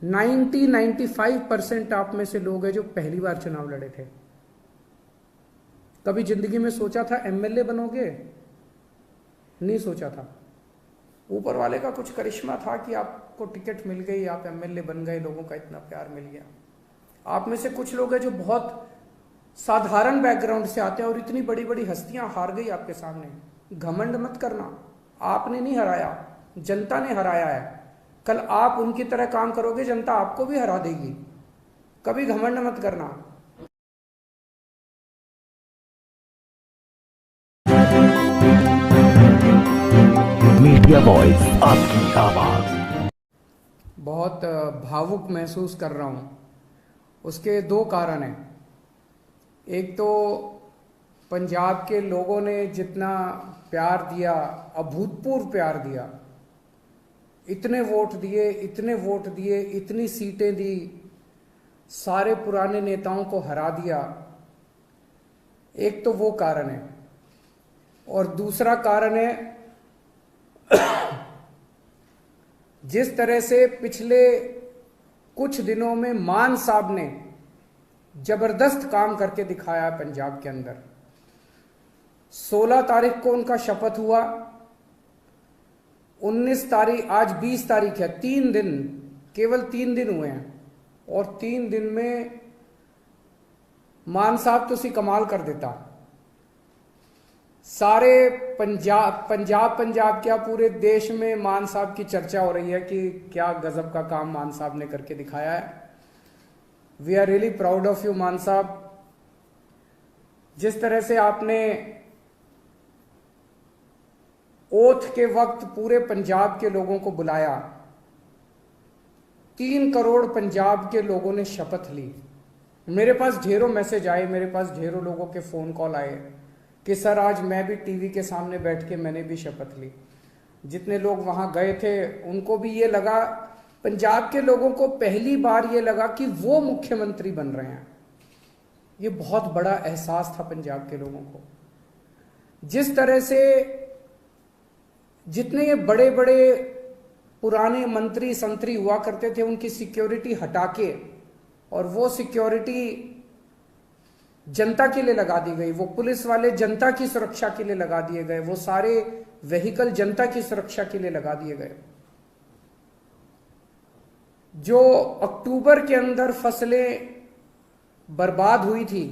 95% आप में से लोग हैं जो पहली बार चुनाव लड़े थे। कभी जिंदगी में सोचा था एमएलए बनोगे? नहीं सोचा था। ऊपर वाले का कुछ करिश्मा था कि आपको टिकट मिल गई, आप एमएलए बन गए, लोगों का इतना प्यार मिल गया। आप में से कुछ लोग हैं जो बहुत साधारण बैकग्राउंड से आते हैं और इतनी बड़ी बड़ी हस्तियां हार गई आपके सामने। घमंड मत करना, आपने नहीं हराया, जनता ने हराया है। कल आप उनकी तरह काम करोगे, जनता आपको भी हरा देगी। कभी घमंड मत करना। मीडिया वॉइस, आपकी आवाज। बहुत भावुक महसूस कर रहा हूं। उसके दो कारण हैं। एक तो पंजाब के लोगों ने जितना प्यार दिया, अभूतपूर्व प्यार दिया, इतने वोट दिए, इतने वोट दिए, इतनी सीटें दी, सारे पुराने नेताओं को हरा दिया। एक तो वो कारण है। और दूसरा कारण है जिस तरह से पिछले कुछ दिनों में मान साहब ने जबरदस्त काम करके दिखाया है पंजाब के अंदर। 16 तारीख को उनका शपथ हुआ, 19 तारीख, आज 20 तारीख है, 3 दिन, केवल 3 दिन हुए हैं। और 3 दिन में मान साहब तो सी कमाल कर देता। सारे पंजाब क्या पूरे देश में मान साहब की चर्चा हो रही है कि क्या गजब का काम मान साहब ने करके दिखाया है। We are really proud of you Mann साहब। जिस तरह से आपने ओथ के वक्त पूरे पंजाब के लोगों को बुलाया, 3 करोड़ पंजाब के लोगों ने शपथ ली। मेरे पास ढेरों मैसेज आए, मेरे पास ढेरों लोगों के फोन कॉल आए कि सर आज मैं भी टीवी के सामने बैठ के मैंने भी शपथ ली। जितने लोग वहां गए थे उनको भी ये लगा, पंजाब के लोगों को पहली बार ये लगा कि वो मुख्यमंत्री बन रहे हैं। ये बहुत बड़ा एहसास था पंजाब के लोगों को। जिस तरह से जितने ये बड़े बड़े पुराने मंत्री संतरी हुआ करते थे उनकी सिक्योरिटी हटा के और वो सिक्योरिटी जनता के लिए लगा दी गई, वो पुलिस वाले जनता की सुरक्षा के लिए लगा दिए गए, वो सारे व्हीकल जनता की सुरक्षा के लिए लगा दिए गए। जो अक्टूबर के अंदर फसलें बर्बाद हुई थी,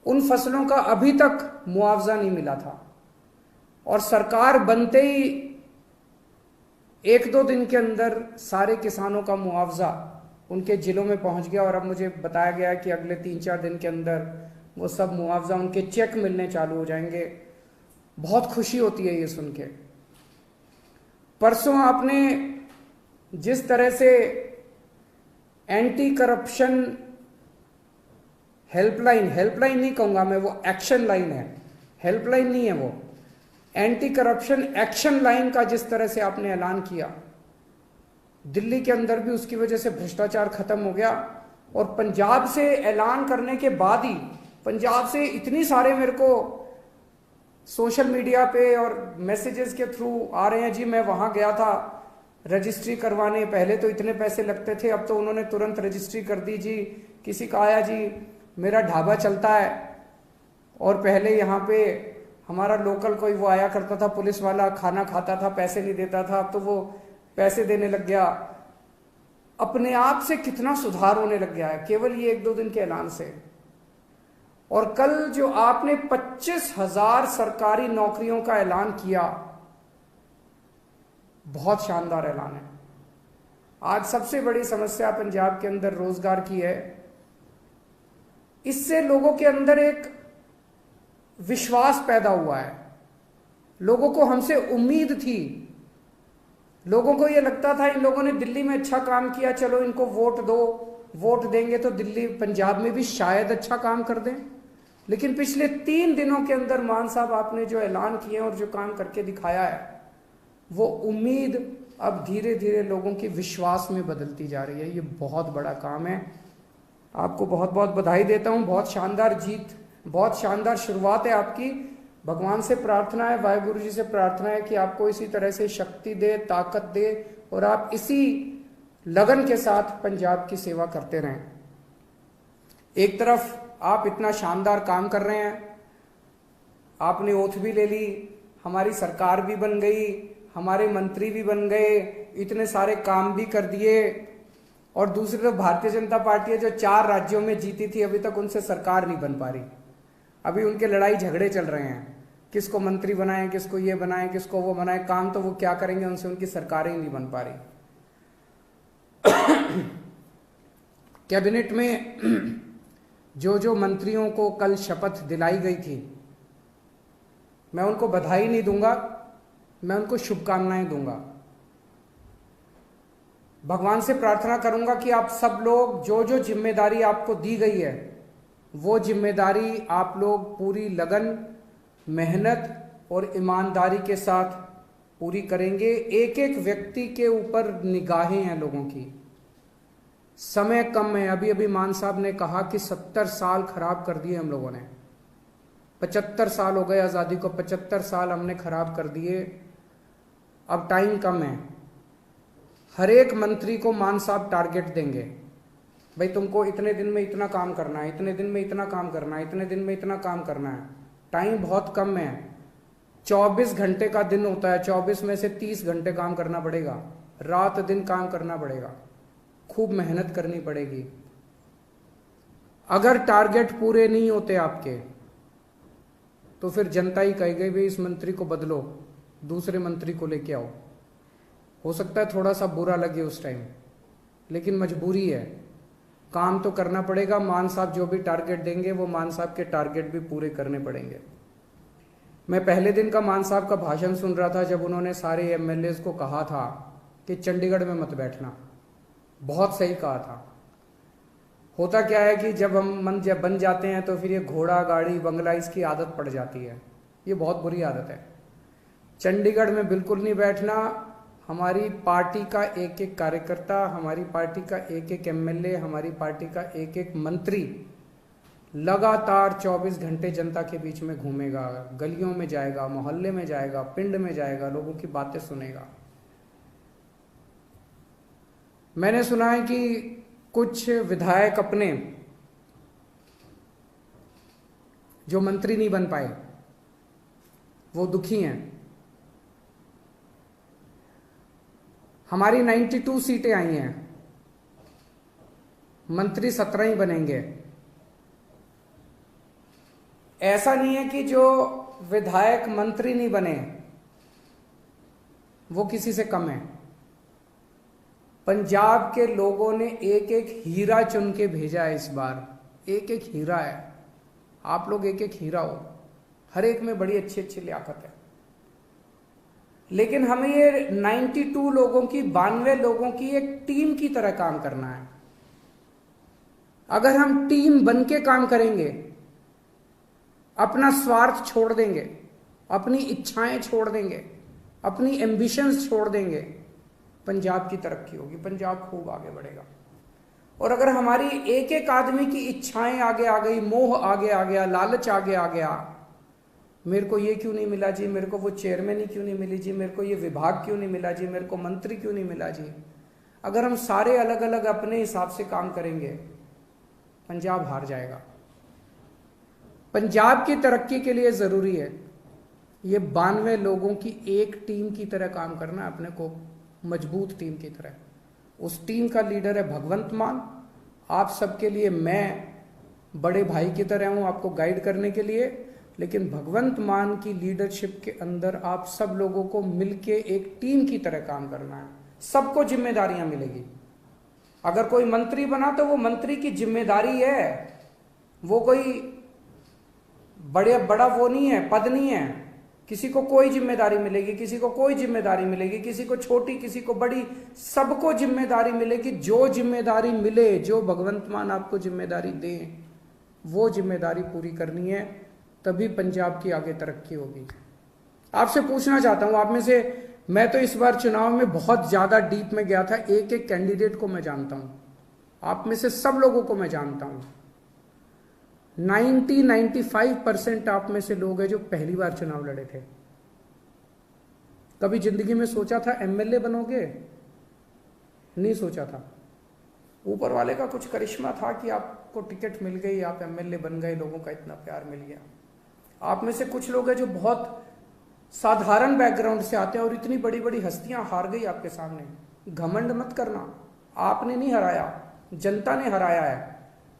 उन फसलों का अभी तक मुआवजा नहीं मिला था। और सरकार बनते ही 1-2 दिन के अंदर सारे किसानों का मुआवजा उनके जिलों में पहुंच गया। और अब मुझे बताया गया कि अगले 3-4 दिन के अंदर वो सब मुआवजा उनके चेक मिलने चालू हो जाएंगे। बहुत खुशी होती है ये सुन के। परसों आपने जिस तरह से एंटी करप्शन हेल्पलाइन नहीं कहूंगा मैं, वो एक्शन लाइन है, हेल्पलाइन नहीं है, वो एंटी करप्शन एक्शन लाइन का जिस तरह से आपने ऐलान किया, दिल्ली के अंदर भी उसकी वजह से भ्रष्टाचार खत्म हो गया। और पंजाब से ऐलान करने के बाद ही पंजाब से इतनी सारे मेरे को सोशल मीडिया पे और मैसेजेस के थ्रू आ रहे हैं, जी मैं वहां गया था रजिस्ट्री करवाने, पहले तो इतने पैसे लगते थे, अब तो उन्होंने तुरंत रजिस्ट्री कर दी जी। किसी का आया, जी मेरा ढाबा चलता है और पहले यहाँ पे हमारा लोकल कोई वो आया करता था पुलिस वाला, खाना खाता था, पैसे नहीं देता था, अब तो वो पैसे देने लग गया। अपने आप से कितना सुधार होने लग गया है केवल ये 1-2 दिन के ऐलान से। और कल जो आपने 25,000 सरकारी नौकरियों का ऐलान किया, बहुत शानदार ऐलान है। आज सबसे बड़ी समस्या पंजाब के अंदर रोजगार की है। इससे लोगों के अंदर एक विश्वास पैदा हुआ है। लोगों को हमसे उम्मीद थी, लोगों को यह लगता था इन लोगों ने दिल्ली में अच्छा काम किया, चलो इनको वोट दो, वोट देंगे तो दिल्ली पंजाब में भी शायद अच्छा काम कर दें। लेकिन पिछले 3 दिनों के अंदर मान साहब आपने जो ऐलान किए और जो काम करके दिखाया है, वो उम्मीद अब धीरे धीरे लोगों की विश्वास में बदलती जा रही है। ये बहुत बड़ा काम है। आपको बहुत बहुत बधाई देता हूं। बहुत शानदार जीत, बहुत शानदार शुरुआत है आपकी। भगवान से प्रार्थना है, वाहिगुरु जी से प्रार्थना है कि आपको इसी तरह से शक्ति दे, ताकत दे और आप इसी लगन के साथ पंजाब की सेवा करते रहें। एक तरफ आप इतना शानदार काम कर रहे हैं, आपने ओथ भी ले ली, हमारी सरकार भी बन गई, हमारे मंत्री भी बन गए, इतने सारे काम भी कर दिए, और दूसरी तरफ भारतीय जनता पार्टी है जो 4 राज्यों में जीती थी, अभी तक उनसे सरकार नहीं बन पा रही। अभी उनके लड़ाई झगड़े चल रहे हैं, किसको मंत्री बनाएं, किसको ये बनाएं, किसको वो बनाएं। काम तो वो क्या करेंगे, उनसे उनकी सरकारें ही नहीं बन पा रही। कैबिनेट में जो मंत्रियों को कल शपथ दिलाई गई थी, मैं उनको बधाई नहीं दूंगा, मैं उनको शुभकामनाएं दूंगा। भगवान से प्रार्थना करूंगा कि आप सब लोग जो जिम्मेदारी आपको दी गई है, वो जिम्मेदारी आप लोग पूरी लगन, मेहनत और ईमानदारी के साथ पूरी करेंगे। एक एक व्यक्ति के ऊपर निगाहें हैं लोगों की, समय कम है। अभी अभी मान साहब ने कहा कि 70 साल खराब कर दिए हम लोगों ने, 75 साल हो गए आजादी को, 75 साल हमने खराब कर दिए, अब टाइम कम है। हर एक मंत्री को मान साहब टारगेट देंगे, भाई तुमको इतने दिन में इतना काम करना है, इतने दिन में इतना काम करना है, इतने दिन में इतना काम करना है। टाइम बहुत कम है, 24 घंटे का दिन होता है, 24 में से 30 घंटे काम करना पड़ेगा, रात दिन काम करना पड़ेगा, खूब मेहनत करनी पड़ेगी। अगर टारगेट पूरे नहीं होते आपके, तो फिर जनता ही कहेगी भाई इस मंत्री को बदलो, दूसरे मंत्री को लेके आओ। हो सकता है थोड़ा सा बुरा लगे उस टाइम, लेकिन मजबूरी है, काम तो करना पड़ेगा। मान साहब जो भी टारगेट देंगे, वो मान साहब के टारगेट भी पूरे करने पड़ेंगे। मैं पहले दिन का मान साहब का भाषण सुन रहा था, जब उन्होंने सारे एमएलएज को कहा था कि चंडीगढ़ में मत बैठना, बहुत सही कहा था। होता क्या है कि जब बन जाते हैं तो फिर ये घोड़ा गाड़ी बंगला इसकी आदत पड़ जाती है, ये बहुत बुरी आदत है। चंडीगढ़ में बिल्कुल नहीं बैठना। हमारी पार्टी का एक एक कार्यकर्ता, हमारी पार्टी का एक एक एमएलए, हमारी पार्टी का एक एक मंत्री लगातार 24 घंटे जनता के बीच में घूमेगा, गलियों में जाएगा, मोहल्ले में जाएगा, पिंड में जाएगा, लोगों की बातें सुनेगा। मैंने सुना है कि कुछ विधायक अपने जो मंत्री नहीं बन पाए, वो दुखी हैं। हमारी 92 सीटें आई हैं, मंत्री 17 ही बनेंगे। ऐसा नहीं है कि जो विधायक मंत्री नहीं बने वो किसी से कम है। पंजाब के लोगों ने एक एक हीरा चुन के भेजा है इस बार, एक एक हीरा है। आप लोग एक एक हीरा हो, हर एक में बड़ी अच्छी अच्छी लियाकत है। लेकिन हमें ये 92 लोगों की, 92 लोगों की एक टीम की तरह काम करना है। अगर हम टीम बन के काम करेंगे, अपना स्वार्थ छोड़ देंगे, अपनी इच्छाएं छोड़ देंगे, अपनी एम्बिशंस छोड़ देंगे, पंजाब की तरक्की होगी, पंजाब खूब आगे बढ़ेगा। और अगर हमारी एक एक आदमी की इच्छाएं आगे आ गई, मोह आगे आ गया, लालच आगे आ गया, मेरे को ये क्यों नहीं मिला जी, मेरे को वो चेयरमैन ही क्यों नहीं मिली जी, मेरे को ये विभाग क्यों नहीं मिला जी, मेरे को मंत्री क्यों नहीं मिला जी। अगर हम सारे अलग अलग अपने हिसाब से काम करेंगे, पंजाब हार जाएगा। पंजाब की तरक्की के लिए जरूरी है ये 92 लोगों की एक टीम की तरह काम करना, अपने को मजबूत टीम की तरह। उस टीम का लीडर है भगवंत मान। आप सबके लिए मैं बड़े भाई की तरह हूं, आपको गाइड करने के लिए। लेकिन भगवंत मान की लीडरशिप के अंदर आप सब लोगों को मिलके एक टीम की तरह काम करना है। सबको जिम्मेदारियां मिलेगी। अगर कोई मंत्री बना तो वो मंत्री की जिम्मेदारी है, वो कोई बड़ा वो नहीं है, पद नहीं है। किसी को कोई जिम्मेदारी मिलेगी, किसी को कोई जिम्मेदारी मिलेगी, किसी को छोटी, किसी को बड़ी, सबको जिम्मेदारी मिलेगी। जो जिम्मेदारी मिले, जो भगवंत मान आपको जिम्मेदारी दे, वो जिम्मेदारी पूरी करनी है, तभी पंजाब की आगे तरक्की होगी। आपसे पूछना चाहता हूं, आप में से, मैं तो इस बार चुनाव में बहुत ज्यादा डीप में गया था, एक एक कैंडिडेट को मैं जानता हूं, आप में से सब लोगों को मैं जानता हूं। 95% आप में से लोग हैं जो पहली बार चुनाव लड़े थे। कभी जिंदगी में सोचा था एमएलए बनोगे? नहीं सोचा था। ऊपर वाले का कुछ करिश्मा था कि आपको टिकट मिल गई, आप एमएलए बन गए, लोगों का इतना प्यार मिल गया। आप में से कुछ लोग हैं जो बहुत साधारण बैकग्राउंड से आते हैं और इतनी बड़ी बड़ी हस्तियां हार गई आपके सामने। घमंड मत करना, आपने नहीं हराया, जनता ने हराया है।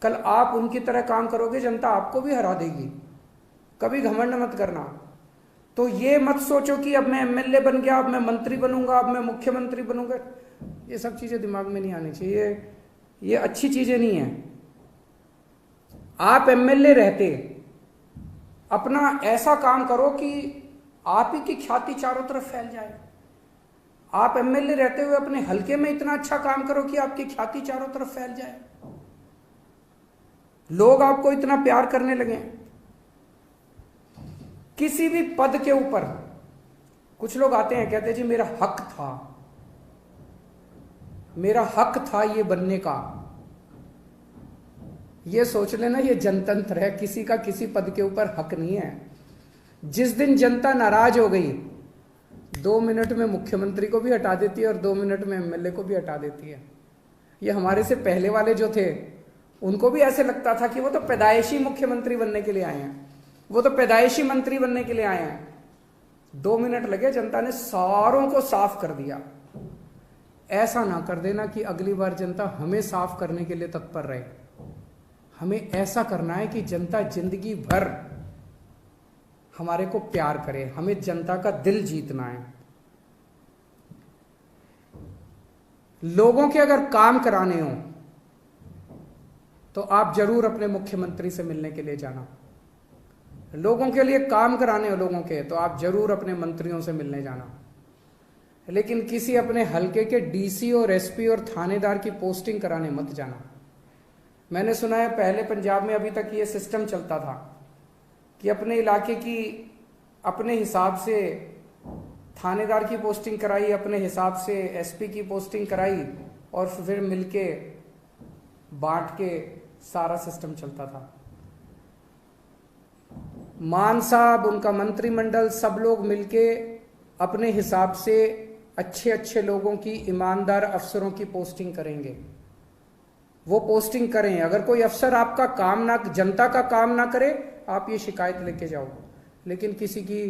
कल आप उनकी तरह काम करोगे, जनता आपको भी हरा देगी। कभी घमंड मत करना। तो ये मत सोचो कि अब मैं एमएलए बन गया, अब मैं मंत्री बनूंगा, अब मैं मुख्यमंत्री बनूंगा। ये सब चीजें दिमाग में नहीं आनी चाहिए, ये अच्छी चीजें नहीं है। आप एमएलए रहते अपना ऐसा काम करो कि आप ही की ख्याति चारों तरफ फैल जाए। आप एमएलए रहते हुए अपने हलके में इतना अच्छा काम करो कि आपकी ख्याति चारों तरफ फैल जाए, लोग आपको इतना प्यार करने लगे। किसी भी पद के ऊपर कुछ लोग आते हैं, कहते हैं जी मेरा हक था, मेरा हक था ये बनने का। ये सोच लेना ये जनतंत्र है, किसी का किसी पद के ऊपर हक नहीं है। जिस दिन जनता नाराज हो गई, 2 मिनट में मुख्यमंत्री को भी हटा देती है और 2 मिनट में एमएलए को भी हटा देती है। ये हमारे से पहले वाले जो थे उनको भी ऐसे लगता था कि वो तो पैदाइशी मुख्यमंत्री बनने के लिए आए हैं, वो तो पैदाइशी मंत्री बनने के लिए आए हैं। 2 मिनट लगे, जनता ने सारों को साफ कर दिया। ऐसा ना कर देना कि अगली बार जनता हमें साफ करने के लिए तत्पर रहे। हमें ऐसा करना है कि जनता जिंदगी भर हमारे को प्यार करे, हमें जनता का दिल जीतना है। लोगों के अगर काम कराने हो तो आप जरूर अपने मुख्यमंत्री से मिलने के लिए जाना। लोगों के लिए काम कराने हो लोगों के, तो आप जरूर अपने मंत्रियों से मिलने जाना। लेकिन किसी अपने हलके के डीसी और एसपी और थानेदार की पोस्टिंग कराने मत जाना। मैंने सुना है पहले पंजाब में अभी तक ये सिस्टम चलता था कि अपने इलाके की अपने हिसाब से थानेदार की पोस्टिंग कराई, अपने हिसाब से एसपी की पोस्टिंग कराई और फिर मिलके बांट के सारा सिस्टम चलता था। मान साहब, उनका मंत्रिमंडल, सब लोग मिलके अपने हिसाब से अच्छे अच्छे लोगों की, ईमानदार अफसरों की पोस्टिंग करेंगे। वो पोस्टिंग करें। अगर कोई अफसर आपका काम ना, जनता का काम ना करे, आप ये शिकायत लेके जाओ। लेकिन किसी की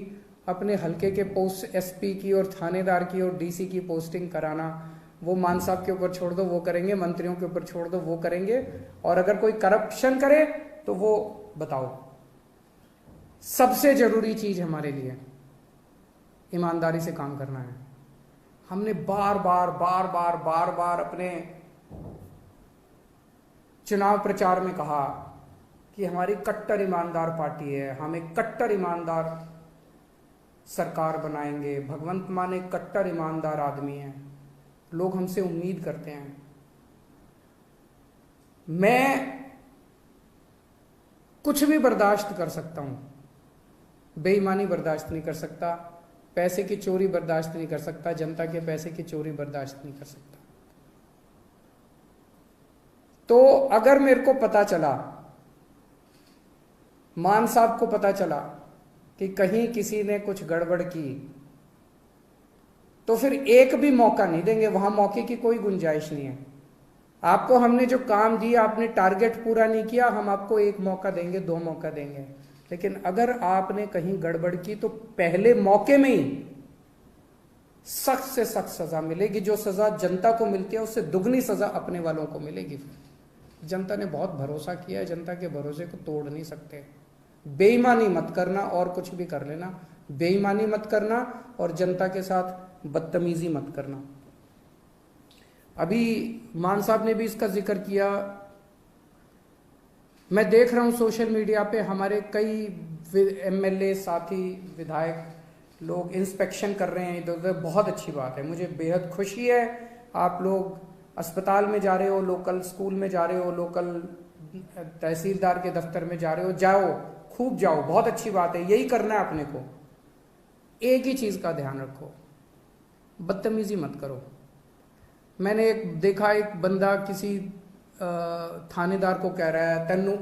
अपने हलके के पोस्ट, एसपी की और थानेदार की और डीसी की पोस्टिंग कराना, वो मान साहब के ऊपर छोड़ दो, वो करेंगे। मंत्रियों के ऊपर छोड़ दो, वो करेंगे। और अगर कोई करप्शन करे तो वो बताओ। सबसे जरूरी चीज हमारे लिए ईमानदारी से काम करना है। हमने बार बार अपने चुनाव प्रचार में कहा कि हमारी कट्टर ईमानदार पार्टी है, हम एक कट्टर ईमानदार सरकार बनाएंगे। भगवंत मान एक कट्टर ईमानदार आदमी है, लोग हमसे उम्मीद करते हैं। मैं कुछ भी बर्दाश्त कर सकता हूं, बेईमानी बर्दाश्त नहीं कर सकता, पैसे की चोरी बर्दाश्त नहीं कर सकता, जनता के पैसे की चोरी बर्दाश्त नहीं कर सकता। तो अगर मेरे को पता चला, मान साहब को पता चला कि कहीं किसी ने कुछ गड़बड़ की, तो फिर एक भी मौका नहीं देंगे। वहां मौके की कोई गुंजाइश नहीं है। आपको हमने जो काम दिया, आपने टारगेट पूरा नहीं किया, हम आपको 1 मौका देंगे, 2 मौका देंगे। लेकिन अगर आपने कहीं गड़बड़ की तो पहले मौके में ही सख्त से सख्त सजा मिलेगी। जो सजा जनता को मिलती है उससे दुगनी सजा अपने वालों को मिलेगी। जनता ने बहुत भरोसा किया है, जनता के भरोसे को तोड़ नहीं सकते। बेईमानी मत करना, और कुछ भी कर लेना, बेईमानी मत करना और जनता के साथ बदतमीजी मत करना। अभी मान साहब ने भी इसका जिक्र किया। मैं देख रहा हूं सोशल मीडिया पे हमारे कई एमएलए साथी, विधायक लोग इंस्पेक्शन कर रहे हैं इधर उधर। बहुत अच्छी बात है, मुझे बेहद खुशी है। आप लोग अस्पताल में जा रहे हो, लोकल स्कूल में जा रहे हो, लोकल तहसीलदार के दफ्तर में जा रहे हो, जाओ, खूब जाओ, बहुत अच्छी बात है। यही करना है अपने को। एक ही चीज का ध्यान रखो, बदतमीजी मत करो। मैंने देखा एक बंदा किसी थानेदार को कह रहा है, तेनू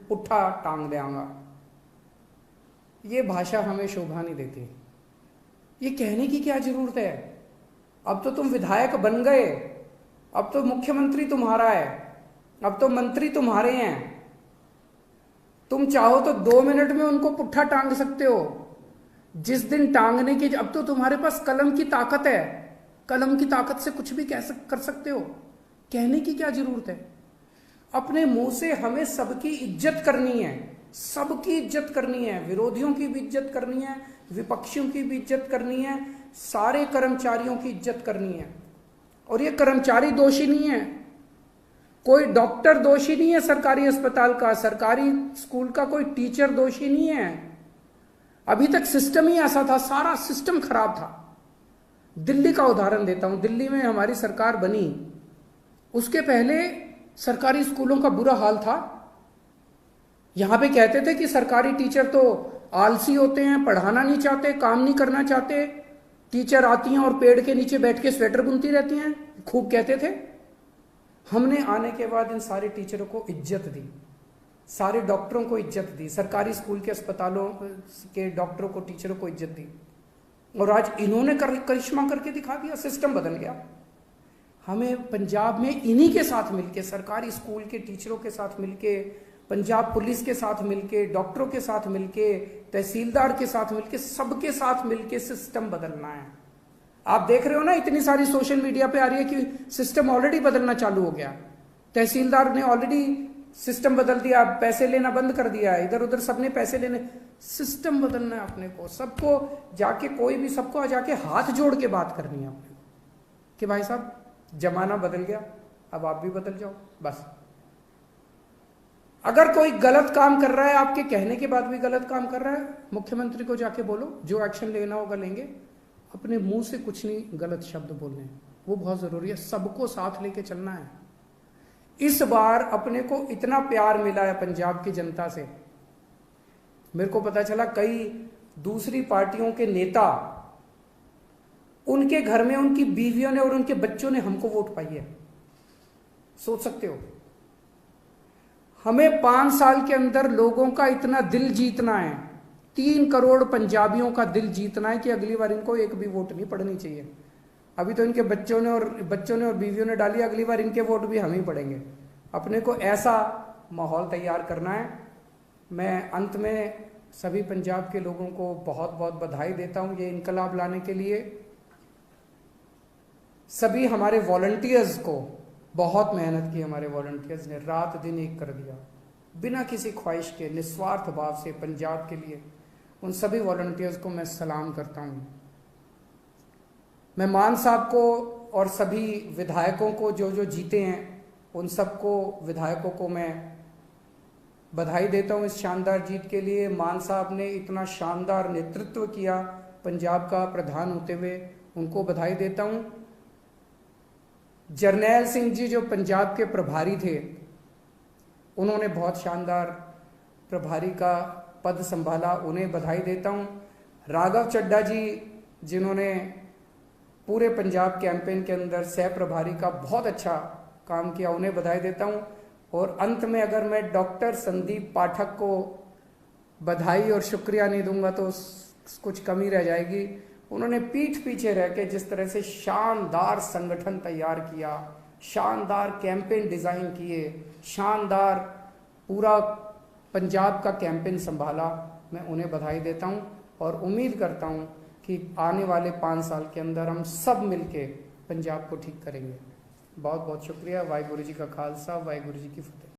पुट्ठा टांग देंगा। ये भाषा हमें शोभा नहीं देती। ये कहने की क्या जरूरत है? अब तो तुम विधायक बन गए, अब तो मुख्यमंत्री तुम्हारा है, अब तो मंत्री तुम्हारे हैं। तुम चाहो तो 2 मिनट में उनको पुट्ठा टांग सकते हो। जिस दिन टांगने की, अब तो तुम्हारे पास कलम की ताकत है, कलम की ताकत से कुछ भी कर सकते हो। कहने की क्या जरूरत है? अपने मुंह से हमें सबकी इज्जत करनी है, सबकी इज्जत करनी है, विरोधियों की भी इज्जत करनी है, विपक्षियों की भी इज्जत करनी है, सारे कर्मचारियों की इज्जत करनी है। और ये कर्मचारी दोषी नहीं है, कोई डॉक्टर दोषी नहीं है सरकारी अस्पताल का, सरकारी स्कूल का कोई टीचर दोषी नहीं है। अभी तक सिस्टम ही ऐसा था, सारा सिस्टम खराब था। दिल्ली का उदाहरण देता हूं, दिल्ली में हमारी सरकार बनी, उसके पहले सरकारी स्कूलों का बुरा हाल था। यहां पे कहते थे कि सरकारी टीचर तो आलसी होते हैं, पढ़ाना नहीं चाहते, काम नहीं करना चाहते, टीचर आती हैं और पेड़ के नीचे बैठ के स्वेटर बुनती रहती हैं, खूब कहते थे। हमने आने के बाद इन सारे टीचरों को इज्जत दी, सारे डॉक्टरों को इज्जत दी, सरकारी स्कूल के अस्पतालों के डॉक्टरों को, टीचरों को इज्जत दी। और आज इन्होंने करिश्मा करके दिखा दिया, सिस्टम बदल गया। हमें पंजाब में इन्हीं के साथ मिलके, सरकारी स्कूल के टीचरों के साथ मिलके, पंजाब पुलिस के साथ मिलके, डॉक्टरों के साथ मिलके, तहसीलदार के साथ मिलके, सबके साथ मिलके सिस्टम बदलना है। आप देख रहे हो ना, इतनी सारी सोशल मीडिया पे आ रही है कि सिस्टम ऑलरेडी बदलना चालू हो गया, तहसीलदार ने ऑलरेडी सिस्टम बदल दिया, पैसे लेना बंद कर दिया है, इधर उधर सबने पैसे लेने। सिस्टम बदलना है अपने को, सबको जाके, कोई भी सबको जाके हाथ जोड़ के बात करनी है अपने कि भाई साहब जमाना बदल गया, अब आप भी बदल जाओ। बस अगर कोई गलत काम कर रहा है, आपके कहने के बाद भी गलत काम कर रहा है, मुख्यमंत्री को जाके बोलो, जो एक्शन लेना होगा लेंगे। अपने मुंह से कुछ नहीं गलत शब्द बोलने, वो बहुत जरूरी है। सबको साथ लेके चलना है। इस बार अपने को इतना प्यार मिला है पंजाब की जनता से। मेरे को पता चला कई दूसरी पार्टियों के नेता, उनके घर में उनकी बीवियों ने और उनके बच्चों ने हमको वोट पाई है। सोच सकते हो, हमें 5 साल के अंदर लोगों का इतना दिल जीतना है, 3 करोड़ पंजाबियों का दिल जीतना है कि अगली बार इनको एक भी वोट नहीं पड़नी चाहिए। अभी तो इनके बच्चों ने और बीवियों ने डाली, अगली बार इनके वोट भी हम ही पड़ेंगे। अपने को ऐसा माहौल तैयार करना है। मैं अंत में सभी पंजाब के लोगों को बहुत बहुत बधाई देता हूं ये इनकलाब लाने के लिए। सभी हमारे वॉलंटियर्स को, बहुत मेहनत की हमारे वॉलंटियर्स ने, रात दिन एक कर दिया, बिना किसी ख्वाहिश के, निस्वार्थ भाव से पंजाब के लिए। उन सभी वॉलंटियर्स को मैं सलाम करता हूं। मैं मान साहब को और सभी विधायकों को जो जीते हैं, उन सबको विधायकों को मैं बधाई देता हूं इस शानदार जीत के लिए। मान साहब ने इतना शानदार नेतृत्व किया पंजाब का प्रधान होते हुए, उनको बधाई देता हूं। जरनैल सिंह जी जो पंजाब के प्रभारी थे, उन्होंने बहुत शानदार प्रभारी का पद संभाला, उन्हें बधाई देता हूं। राघव चड्ढा जी जिन्होंने पूरे पंजाब कैंपेन के अंदर सह प्रभारी का बहुत अच्छा काम किया, उन्हें बधाई देता हूं। और अंत में अगर मैं डॉक्टर संदीप पाठक को बधाई और शुक्रिया नहीं दूंगा तो कुछ कमी रह जाएगी। उन्होंने पीठ पीछे रह के जिस तरह से शानदार संगठन तैयार किया, शानदार कैंपेन डिजाइन किए, शानदार पूरा पंजाब का कैंपेन संभाला, मैं उन्हें बधाई देता हूं। और उम्मीद करता हूं कि आने वाले 5 साल के अंदर हम सब मिलके पंजाब को ठीक करेंगे। बहुत बहुत शुक्रिया। वाहिगुरु जी का खालसा, वाहिगुरु जी की फतेह।